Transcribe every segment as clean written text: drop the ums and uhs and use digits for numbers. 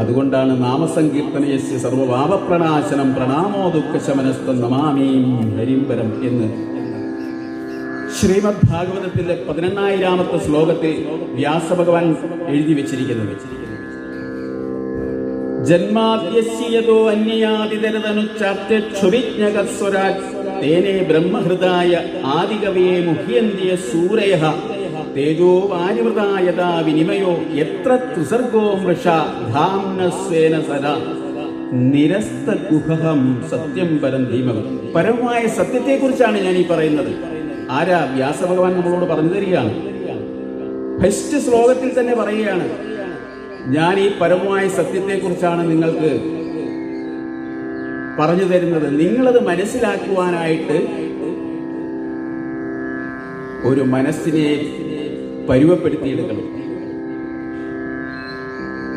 അതുകൊണ്ടാണ് നാമസങ്കീർത്തനയസ്യ സർവപാപപ്രണാശനം പ്രണാമോ ദുഃഖശമനസ്തം നമാമീം ഹരിംബരം എന്ന് ശ്രീമദ് ഭാഗവതത്തിലെ 18,000-ാമത്തെ ശ്ലോകത്തിൽ വ്യാസഭഗവാൻ എഴുതി വെച്ചിരിക്കുന്നത്. ജന്മാദ്യസ്യതോ അന്യയാതിതരതനുച്ചാർത്യക്ഷുവിജ്ഞകസ്വരാജ് തേനേ ബ്രഹ്മഹൃദായ ആദികവയെ മുഹ്യന്തിയ സൂരയഃ തേജോ വാരിവൃതായതാ വിനിമയോ യത്ര തുസർഗോ മൃഷ ധാംനസ്വേന സദാ നിരസ്തഗുഹം സത്യം പരം ധീമകം. പരമമായ സത്യത്തെക്കുറിച്ചാണ് ഞാൻ ഈ പറയുന്നത്. ആരാ? വ്യാസഭഗവാൻ നമ്മളോട് പറഞ്ഞു തരികയാണ്. ഫസ്റ്റ് ശ്ലോകത്തിൽ തന്നെ പറയുകയാണ്, ഞാൻ ഈ പരമമായ സത്യത്തെക്കുറിച്ചാണ് നിങ്ങൾക്ക് പറഞ്ഞു തരുന്നത്. നിങ്ങളത് മനസ്സിലാക്കുവാനായിട്ട് ഒരു മനസ്സിനെ പരുവപ്പെടുത്തിയെടുക്കണം.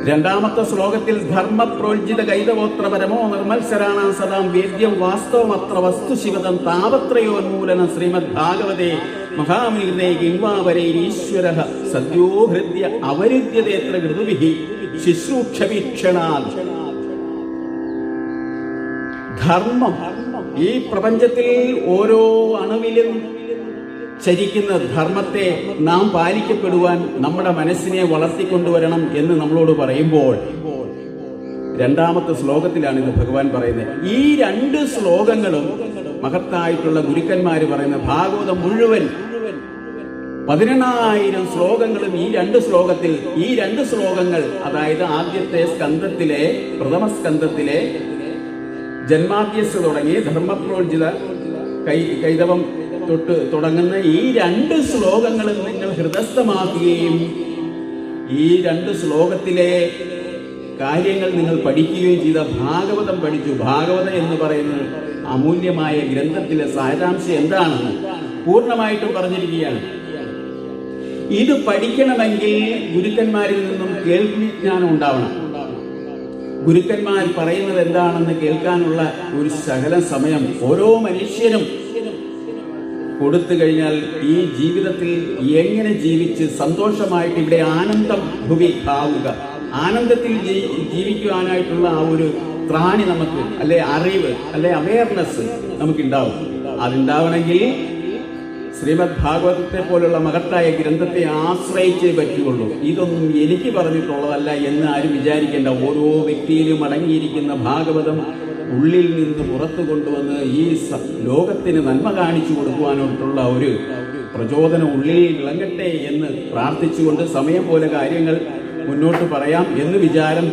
രണ്ടാമത്തെ ശ്ലോകത്തിൽ ധർമ്മപ്രോജ്ജിത ഗൈതവോത്ര പരമോ നിർമ്മത്സരാണാം സദാം വേദ്യം വാസ്തവമത്ര വസ്തുശിവതം താപത്രയോന്മൂലനം ശ്രീമദ് ഭാഗവതേ മഹാമീർണേ കിംവാവരൈരീശ്വരഃ സദ്യോ ഹൃദ്യ അവരുദ്ധ്യതേത്ര ഋതുവിഹി ശുശ്രൂക്ഷവീക്ഷണാൽ. ധർമ്മം ഈ പ്രപഞ്ചത്തിൽ ഓരോ അണുവിലും ചരിക്കുന്ന ധർമ്മത്തെ നാം പാലിക്കപ്പെടുവാൻ നമ്മുടെ മനസ്സിനെ വളർത്തിക്കൊണ്ടുവരണം എന്ന് നമ്മളോട് പറയുമ്പോൾ രണ്ടാമത്തെ ശ്ലോകത്തിലാണ് ഇത് ഭഗവാൻ പറയുന്നത്. ഈ രണ്ട് ശ്ലോകങ്ങളും മഹത്തായിട്ടുള്ള ഗുരുക്കന്മാര് പറയുന്ന ഭാഗവതം മുഴുവൻ 18,000 ശ്ലോകങ്ങളും ഈ രണ്ട് ശ്ലോകങ്ങൾ അതായത് ആദ്യത്തെ സ്കന്ധത്തിലെ പ്രഥമ സ്കന്ധത്തിലെ ജന്മാദ്യസ് തുടങ്ങി ധർമ്മപ്രോജ്ജിത കൈതവം തൊട്ട് തുടങ്ങുന്ന ഈ രണ്ട് ശ്ലോകങ്ങളും നിങ്ങൾ ഹൃദയസ്ഥമാക്കുകയും ഈ രണ്ട് ശ്ലോകത്തിലെ കാര്യങ്ങൾ നിങ്ങൾ പഠിക്കുകയും ചെയ്ത ഭാഗവതം പഠിച്ചു. ഭാഗവതം എന്ന് പറയുന്നത് അമൂല്യമായ ഗ്രന്ഥത്തിലെ സാരാംശം എന്താണെന്ന് പൂർണ്ണമായിട്ടും പറഞ്ഞിരിക്കുകയാണ്. ഇത് പഠിക്കണമെങ്കിൽ ഗുരുക്കന്മാരിൽ നിന്നും കേൾവിജ്ഞാനം ഉണ്ടാവണം. ഗുരുക്കന്മാർ പറയുന്നത് എന്താണെന്ന് കേൾക്കാനുള്ള ഒരു ശകലം സമയം ഓരോ മനുഷ്യനും കൊടുത്തു കഴിഞ്ഞാൽ ഈ ജീവിതത്തിൽ എങ്ങനെ ജീവിച്ച് സന്തോഷമായിട്ട് ഇവിടെ ആനന്ദം ഭുവി ആവുക, ആനന്ദത്തിൽ ജീവിക്കുവാനായിട്ടുള്ള ആ ഒരു ത്രാണി നമുക്ക് അല്ലെ അറിവ് അല്ലെ അവയർനെസ് നമുക്കുണ്ടാവും. അതുണ്ടാവണമെങ്കിൽ ശ്രീമദ് ഭാഗവതത്തെ പോലുള്ള മഹത്തായ ഗ്രന്ഥത്തെ ആശ്രയിച്ചേ പറ്റുള്ളൂ. ഇതൊന്നും എനിക്ക് പറഞ്ഞിട്ടുള്ളതല്ല എന്ന് ആരും വിചാരിക്കേണ്ട. ഓരോ വ്യക്തിയിലും അടങ്ങിയിരിക്കുന്ന ഭാഗവതം ഉള്ളിൽ നിന്ന് പുറത്തു കൊണ്ടുവന്ന് ഈ ലോകത്തിന് നന്മ കാണിച്ചു കൊടുക്കുവാനായിട്ടുള്ള ഒരു പ്രചോദനം ഉള്ളിൽ വിളങ്ങട്ടെ എന്ന് പ്രാർത്ഥിച്ചുകൊണ്ട് സമയം പോലെ കാര്യങ്ങൾ മുന്നോട്ട് പറയാം എന്ന് വിചാരം